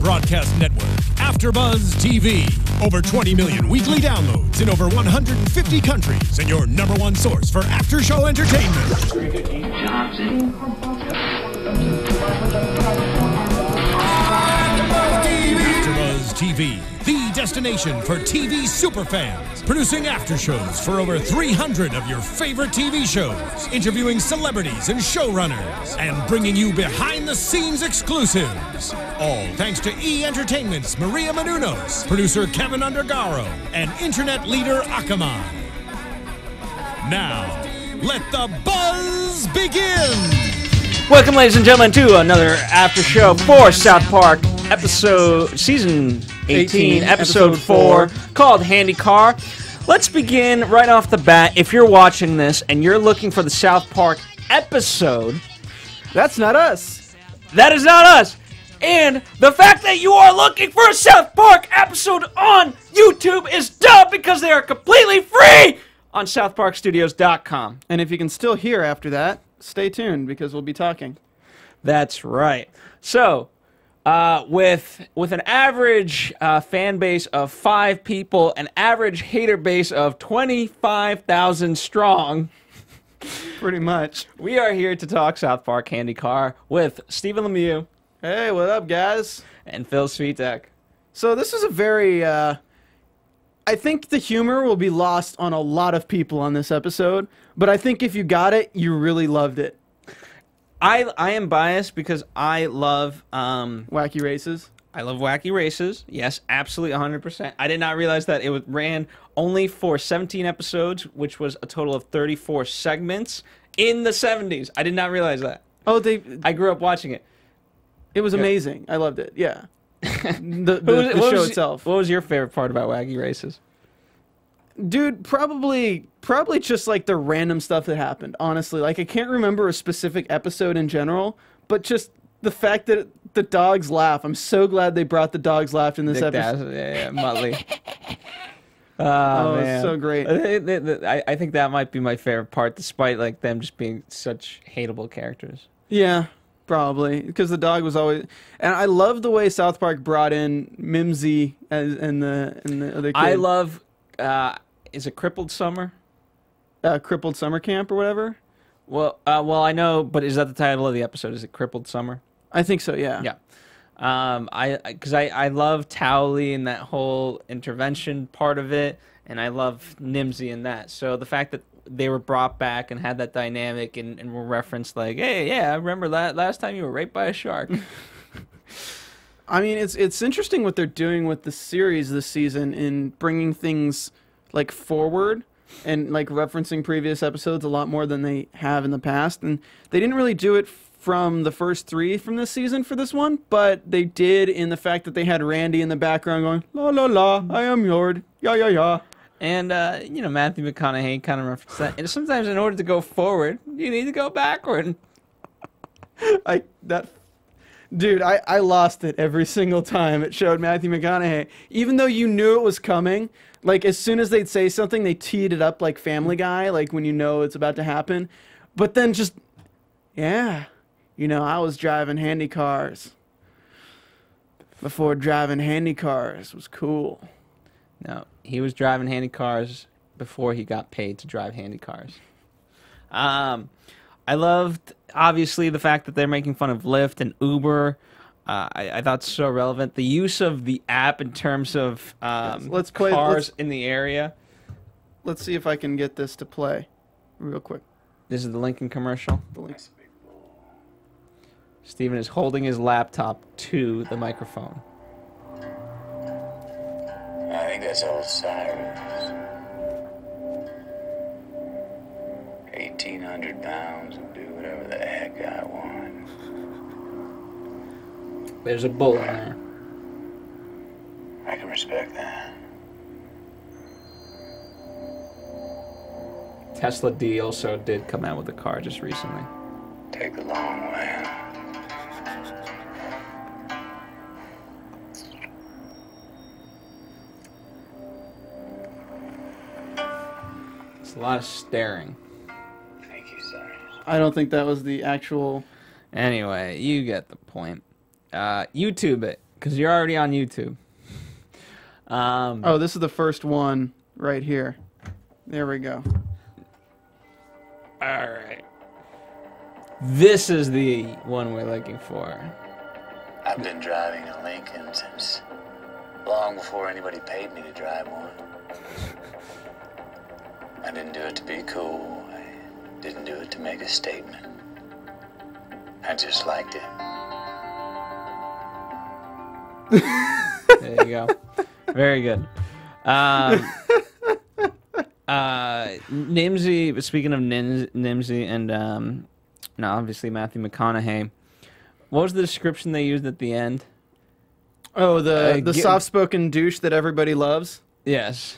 broadcast network, AFTERBUZZ TV. Over 20 million weekly downloads in over 150 countries, and your #1 source for after-show entertainment. AFTERBUZZ TV, the destination for TV superfans, producing after-shows for over 300 of your favorite TV shows, interviewing celebrities and showrunners, and bringing you behind-the-scenes exclusives. All thanks to E! Entertainment's Maria Menounos, producer Kevin Undergaro, and internet leader Akamai. Now, let the buzz begin! Welcome, ladies and gentlemen, to another after show for South Park season 18, episode 4, called Handicar. Let's begin right off the bat. If you're watching this and you're looking for the South Park episode, that's not us. That is not us. And the fact that you are looking for a South Park episode on YouTube is dumb because they are completely free on southparkstudios.com. And if you can still hear after that, stay tuned because we'll be talking. That's right. So, with an average fan base of 5 people, an average hater base of 25,000 strong, pretty much, we are here to talk South Park Handicar with Stephen Lemieux. Hey, what up, guys? And Phil Svitek. So this is a very, I think the humor will be lost on a lot of people on this episode, but I think if you got it, you really loved it. I am biased because I love Wacky Races. I love Wacky Races. Yes, absolutely 100%. I did not realize that it ran only for 17 episodes, which was a total of 34 segments in the 70s. I did not realize that. Oh, I grew up watching it. It was amazing. I loved it. Yeah. The show itself. What was your favorite part about Wacky Races? Dude, probably just like the random stuff that happened, honestly. Like, I can't remember a specific episode in general, but just the fact that the dogs laugh. I'm so glad they brought the dogs laugh in this episode. Yeah, Muttley. Oh, man. It's so great. I think that might be my favorite part, despite like them just being such hateable characters. Yeah, probably, because the dog was always... And I love the way South Park brought in Mimsy and the other kid. I love... is it Crippled Summer? Crippled Summer Camp or whatever? Well, I know, but is that the title of the episode? Is it Crippled Summer? I think so, yeah. Yeah. I love Towley and that whole intervention part of it, and I love Nimsy in that. So the fact that they were brought back and had that dynamic and were referenced like, hey, yeah, I remember that last time you were raped by a shark. I mean, it's interesting what they're doing with the series this season in bringing things like forward and like referencing previous episodes a lot more than they have in the past. And they didn't really do it from the first 3 from this season for this one, but they did in the fact that they had Randy in the background going, la la la, I am Yord, ya ya ya. And, Matthew McConaughey kind of referenced that. And sometimes in order to go forward, you need to go backward. Dude, I lost it every single time it showed Matthew McConaughey. Even though you knew it was coming, like as soon as they'd say something, they teed it up like Family Guy, like when you know it's about to happen. But then just, yeah, I was driving Handicars before driving Handicars was cool. No, he was driving Handicars before he got paid to drive Handicars. I loved, obviously, the fact that they're making fun of Lyft and Uber. I thought it's so relevant. The use of the app in terms of let's play, cars in the area. Let's see if I can get this to play real quick. This is the Lincoln commercial. The links. Steven is holding his laptop to the microphone. I think that's old Cyrus. 1,800 pounds and do whatever the heck I want. There's a bull in there. I can respect that. Tesla D also did come out with a car just recently. Take the long way. It's a lot of staring. Thank you, sir. I don't think that was the actual... Anyway, you get the point. YouTube it, because you're already on YouTube. Oh, this is the first one right here. There we go. All right. This is the one we're looking for. I've been driving a Lincoln since long before anybody paid me to drive one. I didn't do it to be cool. I didn't do it to make a statement. I just liked it. There you go. Very good. Nimsy, speaking of Nimsy and no, obviously Matthew McConaughey, what was the description they used at the end? Oh, the soft-spoken douche that everybody loves? Yes.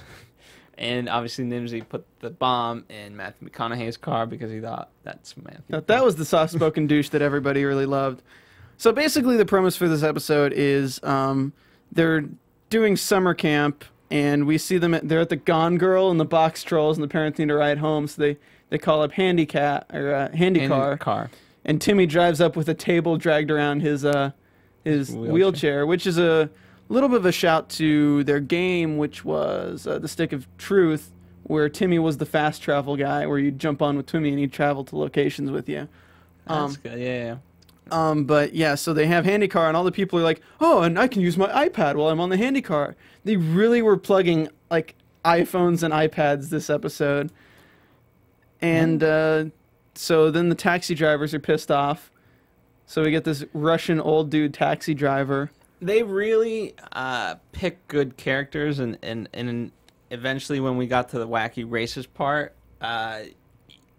And obviously Nimsy put the bomb in Matthew McConaughey's car because he thought that's Matthew. That was the soft-spoken douche that everybody really loved. So basically the premise for this episode is they're doing summer camp, and we see them they're at the Gone Girl and the Box Trolls, and the parents need to ride home, so they call up Handicar. And Timmy drives up with a table dragged around his wheelchair, which is a little bit of a shout to their game, which was the Stick of Truth, where Timmy was the fast travel guy, where you'd jump on with Timmy and he'd travel to locations with you. That's good, yeah. But yeah, so they have Handicar, and all the people are like, oh, and I can use my iPad while I'm on the Handicar. They really were plugging like iPhones and iPads this episode. And so then the taxi drivers are pissed off. So we get this Russian old dude taxi driver. They really pick good characters, and eventually when we got to the Wacky Races part,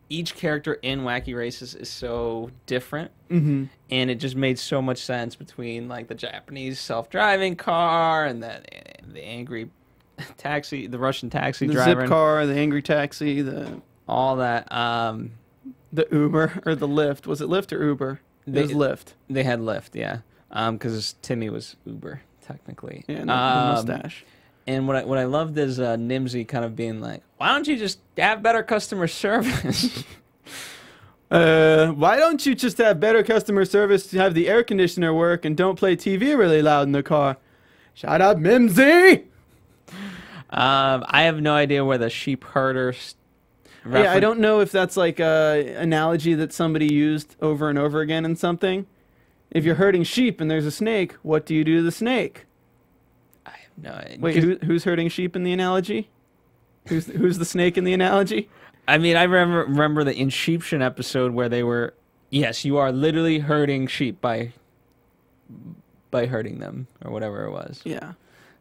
each character in Wacky Races is so different, and it just made so much sense between like the Japanese self-driving car and the angry taxi, the Russian taxi driver, the zip car, the angry taxi, all that. The Uber or the Lyft. Was it Lyft or Uber? It was Lyft. They had Lyft, yeah. Because Timmy was Uber, technically. Yeah, the mustache. And what I loved is Nimsy kind of being like, why don't you just have better customer service? Why don't you just have better customer service to have the air conditioner work and don't play TV really loud in the car? Shut up, Mimsy! I have no idea where the sheep herder... Yeah, I don't know if that's like a analogy that somebody used over and over again in something. If you're herding sheep and there's a snake, what do you do to the snake? I have no idea. Wait, who's herding sheep in the analogy? Who's the snake in the analogy? I mean, I remember the Inception episode where they were, yes, you are literally herding sheep by herding them, or whatever it was. Yeah.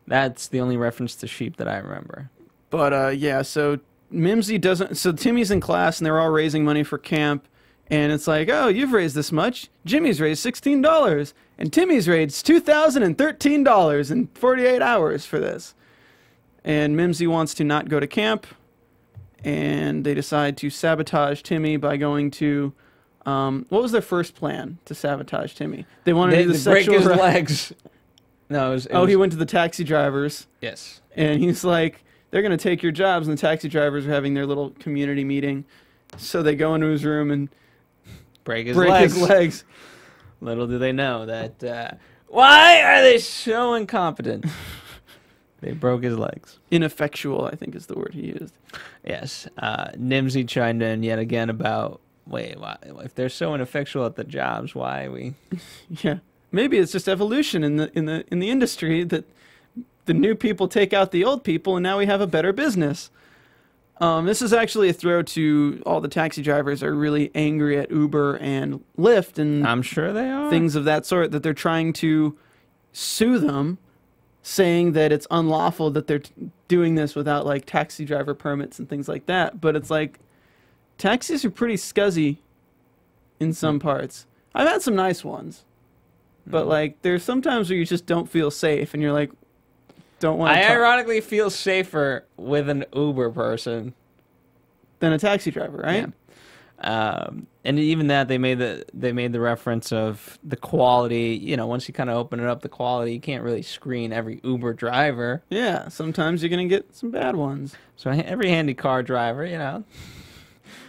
That's the only reference to sheep that I remember. But, yeah, so Mimsy doesn't... So Timmy's in class, and they're all raising money for camp. And it's like, oh, you've raised this much. Jimmy's raised $16. And Timmy's raised $2,013 in 48 hours for this. And Mimsy wants to not go to camp. And they decide to sabotage Timmy by going to... what was their first plan to sabotage Timmy? They wanted to do the break sexual... his legs. No, it was... he went to the taxi drivers. Yes. And he's like, they're going to take your jobs. And the taxi drivers are having their little community meeting. So they go into his room and... break his legs. Little do they know that, why are they so incompetent? They broke his legs. Ineffectual, I think is the word he used. Yes. Nimsy chimed in yet again about, why, if they're so ineffectual at the jobs, why are we... Yeah. Maybe it's just evolution in the industry that the new people take out the old people and now we have a better business. This is actually a throw to all the taxi drivers are really angry at Uber and Lyft and I'm sure they are. Things of that sort, that they're trying to sue them, saying that it's unlawful that they're doing this without like taxi driver permits and things like that. But it's like taxis are pretty scuzzy in some parts. I've had some nice ones, but like there's sometimes where you just don't feel safe and you're like, don't want to. I ironically feel safer with an Uber person than a taxi driver, right? Yeah. And even that they made the reference of the quality. You know, once you kind of open it up, the quality, you can't really screen every Uber driver. Yeah, sometimes you're gonna get some bad ones. So every Handicar driver, you know.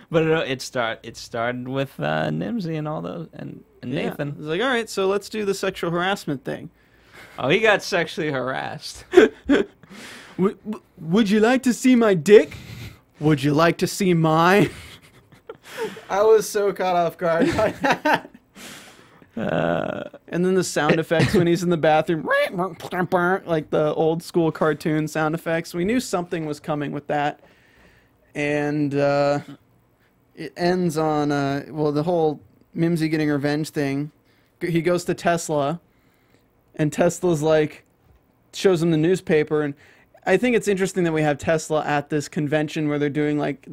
But it started with Nimsy and all those and Nathan. It's like, all right, so let's do the sexual harassment thing. Oh, he got sexually harassed. Would you like to see my dick? Would you like to see mine? I was so caught off guard by that. And then the sound effects when he's in the bathroom, like the old school cartoon sound effects. We knew something was coming with that. And it ends on, well, the whole Mimsy getting revenge thing. He goes to Tesla, and Tesla's like, shows him the newspaper. And I think it's interesting that we have Tesla at this convention where they're doing like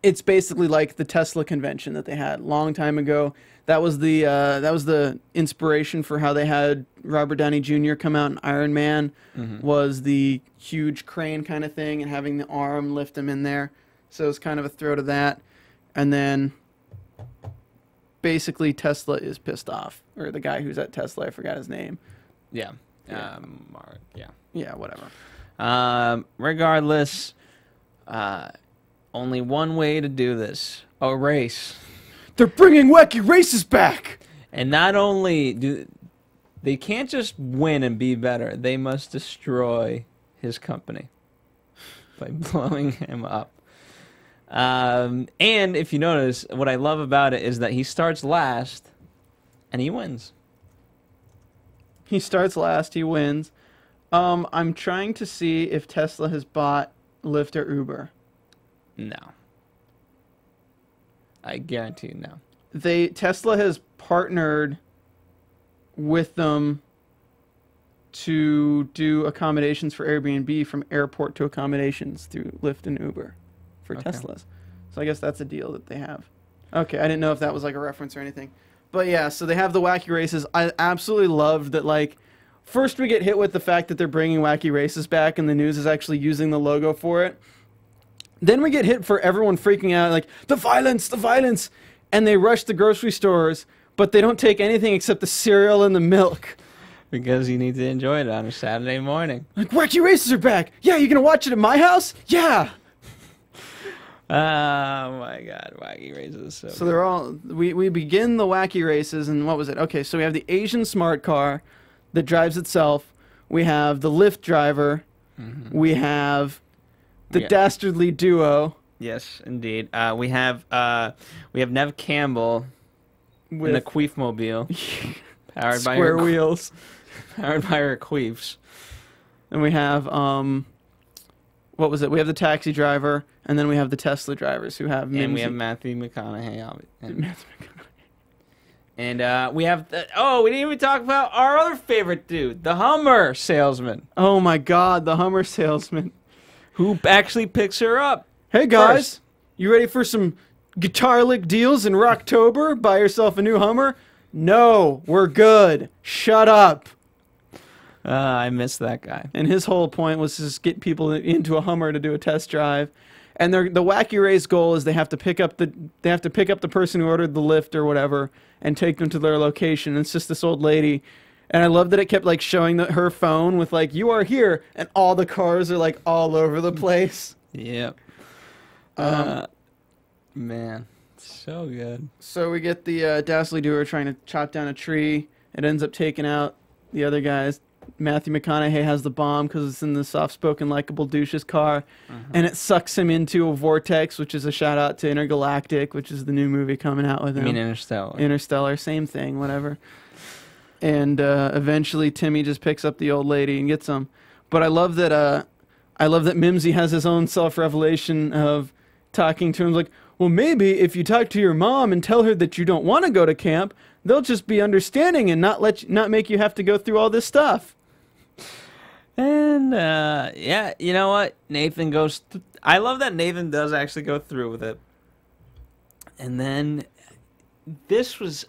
it's basically like the Tesla convention that they had a long time ago. That was the inspiration for how they had Robert Downey Jr. come out in Iron Man. Was the huge crane kind of thing and having the arm lift him in there. So it's kind of a throw to that. And then basically Tesla is pissed off, or the guy who's at Tesla, I forgot his name. Yeah. Yeah. Yeah. Yeah, whatever. Regardless, only one way to do this: a race. They're bringing Wacky Races back! And not only do they can't just win and be better, they must destroy his company by blowing him up. And if you notice, what I love about it is that he starts last and he wins. He starts last, he wins. I'm trying to see if Tesla has bought Lyft or Uber. No. I guarantee you no. Tesla has partnered with them to do accommodations for Airbnb from airport to accommodations through Lyft and Uber for Teslas. So I guess that's a deal that they have. Okay, I didn't know if that was like a reference or anything. But yeah, so they have the Wacky Races. I absolutely loved that, like, first we get hit with the fact that they're bringing Wacky Races back and the news is actually using the logo for it. Then we get hit for everyone freaking out, like, the violence, the violence. And they rush the grocery stores, but they don't take anything except the cereal and the milk. Because you need to enjoy it on a Saturday morning. Like, Wacky Races are back. Yeah, you gonna watch it at my house? Yeah. Oh my God, Wacky Races. So they're all, we begin the Wacky Races, and what was it? Okay, so we have the Asian smart car that drives itself. We have the Lyft driver. We have the dastardly duo. Yes, indeed. We have Nev Campbell With in a queefmobile, powered by square her wheels. powered by her queefs. And we have what was it? We have the taxi driver, and then we have the Tesla drivers who have Mimsy. And we have Matthew McConaughey. And we have we didn't even talk about our other favorite dude, the Hummer salesman. Oh my God, the Hummer salesman, who actually picks her up. Hey guys, you ready for some guitar lick deals in Rocktober? Buy yourself a new Hummer? No, we're good. Shut up. I miss that guy. And his whole point was to just get people into a Hummer to do a test drive. And the Wacky Race goal is they have to pick up the person who ordered the Lyft or whatever and take them to their location. And it's just this old lady. And I love that it kept like showing her phone with like, you are here, and all the cars are like all over the place. Yep. Man, so good. So we get the dastardly duo trying to chop down a tree. It ends up taking out the other guys. Matthew McConaughey has the bomb because it's in the soft-spoken, likable douche's car, and it sucks him into a vortex, which is a shout-out to Intergalactic, which is the new movie coming out with him. I mean Interstellar. Interstellar, same thing, whatever. And eventually Timmy just picks up the old lady and gets him. But I love that Mimsy has his own self-revelation of talking to him like, well, maybe if you talk to your mom and tell her that you don't want to go to camp, they'll just be understanding and not make you have to go through all this stuff. And yeah, you know what? Nathan goes. I love that Nathan does actually go through with it. And then this was,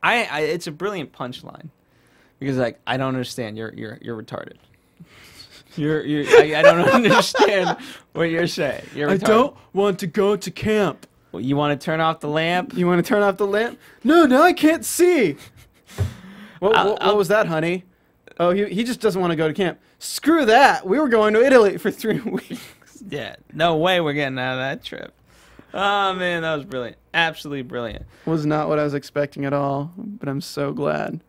it's a brilliant punchline because like I don't understand. You're retarded. I don't understand what you're saying. You're retarded. I don't want to go to camp. Well, you want to turn off the lamp? You want to turn off the lamp? No, I can't see. What was that, honey? Oh, he just doesn't want to go to camp. Screw that. We were going to Italy for 3 weeks. Yeah, no way we're getting out of that trip. Oh, man, that was brilliant. Absolutely brilliant. Was not what I was expecting at all, but I'm so glad.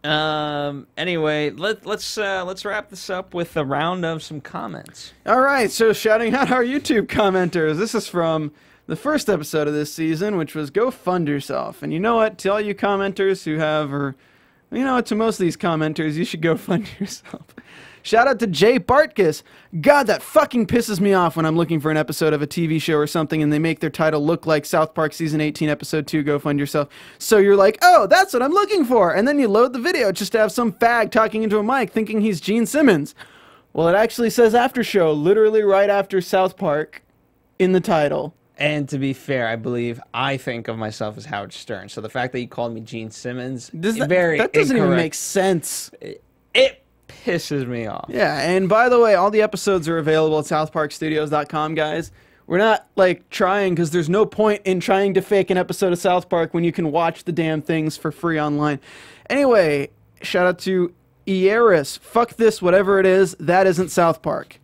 Anyway, let's wrap this up with a round of some comments. All right, so shouting out our YouTube commenters. This is from the first episode of this season, which was Go Fund Yourself. And you know what? To all you commenters who have, or you know what, to most of these commenters, you should go fund yourself. Shout out to Jay Bartkus. God, that fucking pisses me off when I'm looking for an episode of a TV show or something and they make their title look like South Park Season 18, Episode 2, Go Fund Yourself. So you're like, oh, that's what I'm looking for. And then you load the video just to have some fag talking into a mic thinking he's Gene Simmons. Well, it actually says After Show, literally right after South Park in the title. And to be fair, I think of myself as Howard Stern. So the fact that you called me Gene Simmons, that doesn't incorrect. even make sense. It pisses me off. Yeah, and by the way, all the episodes are available at southparkstudios.com, guys. We're not, like, trying, because there's no point in trying to fake an episode of South Park when you can watch the damn things for free online. Anyway, shout out to Ieris. Fuck this, whatever it is, that isn't South Park.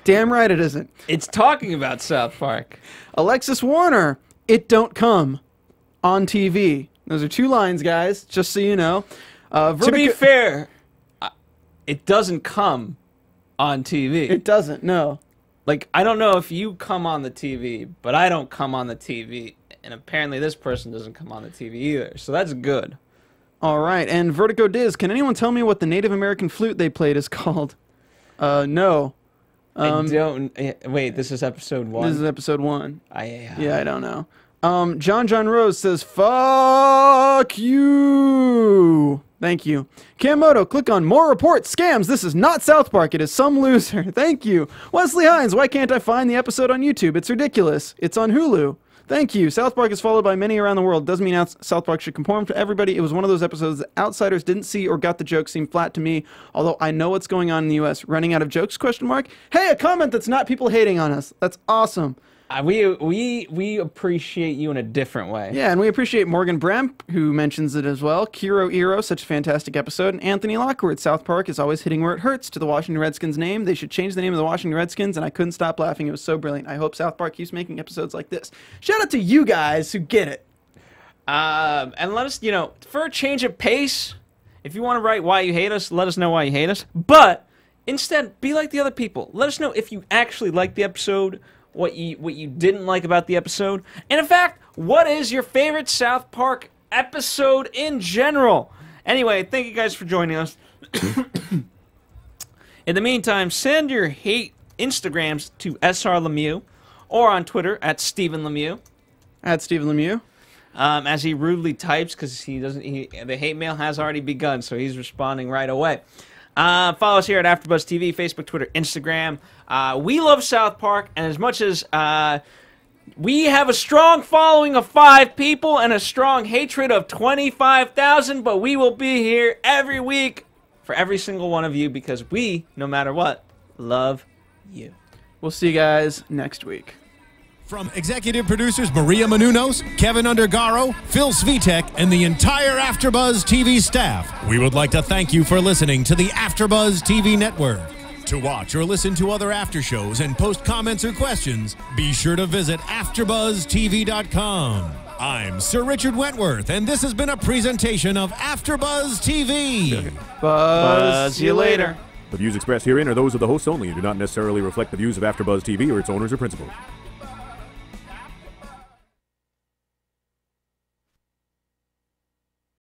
Damn right it isn't. It's talking about South Park. Alexis Warner, it don't come on TV. Those are 2 lines, guys, just so you know. To be fair, it doesn't come on TV. It doesn't, no. Like, I don't know if you come on the TV, but I don't come on the TV. And apparently this person doesn't come on the TV either. So that's good. All right. And Vertigo Diz, can anyone tell me what the Native American flute they played is called? No. I don't... Wait, this is episode 1? This is episode 1. Yeah, I don't know. John Rose says, fuck you. Thank you. Camoto, click on more reports. Scams. This is not South Park. It is some loser. Thank you. Wesley Hines, why can't I find the episode on YouTube? It's ridiculous. It's on Hulu. Thank you. South Park is followed by many around the world. Doesn't mean South Park should conform to everybody. It was one of those episodes that outsiders didn't see or got the joke seem flat to me, although I know what's going on in the U.S. Running out of jokes, question mark? Hey, a comment that's not people hating on us. That's awesome. We appreciate you in a different way. Yeah, and we appreciate Morgan Bremp, who mentions it as well. Kiro Iro, such a fantastic episode. And Anthony Lockwood, South Park is always hitting where it hurts to the Washington Redskins name. They should change the name of the Washington Redskins, and I couldn't stop laughing. It was so brilliant. I hope South Park keeps making episodes like this. Shout out to you guys who get it. And let us, for a change of pace, if you want to write why you hate us, let us know why you hate us. But instead, be like the other people. Let us know if you actually like the episode, what you didn't like about the episode, and in fact, what is your favorite South Park episode in general? Anyway, thank you guys for joining us. In the meantime, send your hate Instagrams to SR Lemieux or on Twitter at Stephen Lemieux. At Stephen Lemieux. As he rudely types, because the hate mail has already begun, so he's responding right away. Follow us here at AfterBuzz TV, Facebook, Twitter, Instagram. We love South Park, and as much as we have a strong following of 5 people and a strong hatred of 25,000, but we will be here every week for every single one of you because we, no matter what, love you. We'll see you guys next week. From executive producers Maria Menounos, Kevin Undergaro, Phil Svitek, and the entire AfterBuzz TV staff, we would like to thank you for listening to the AfterBuzz TV network. To watch or listen to other after shows and post comments or questions, be sure to visit AfterBuzzTV.com. I'm Sir Richard Wentworth, and this has been a presentation of AfterBuzz TV. Buzz you later. The views expressed herein are those of the hosts only and do not necessarily reflect the views of AfterBuzz TV or its owners or principals.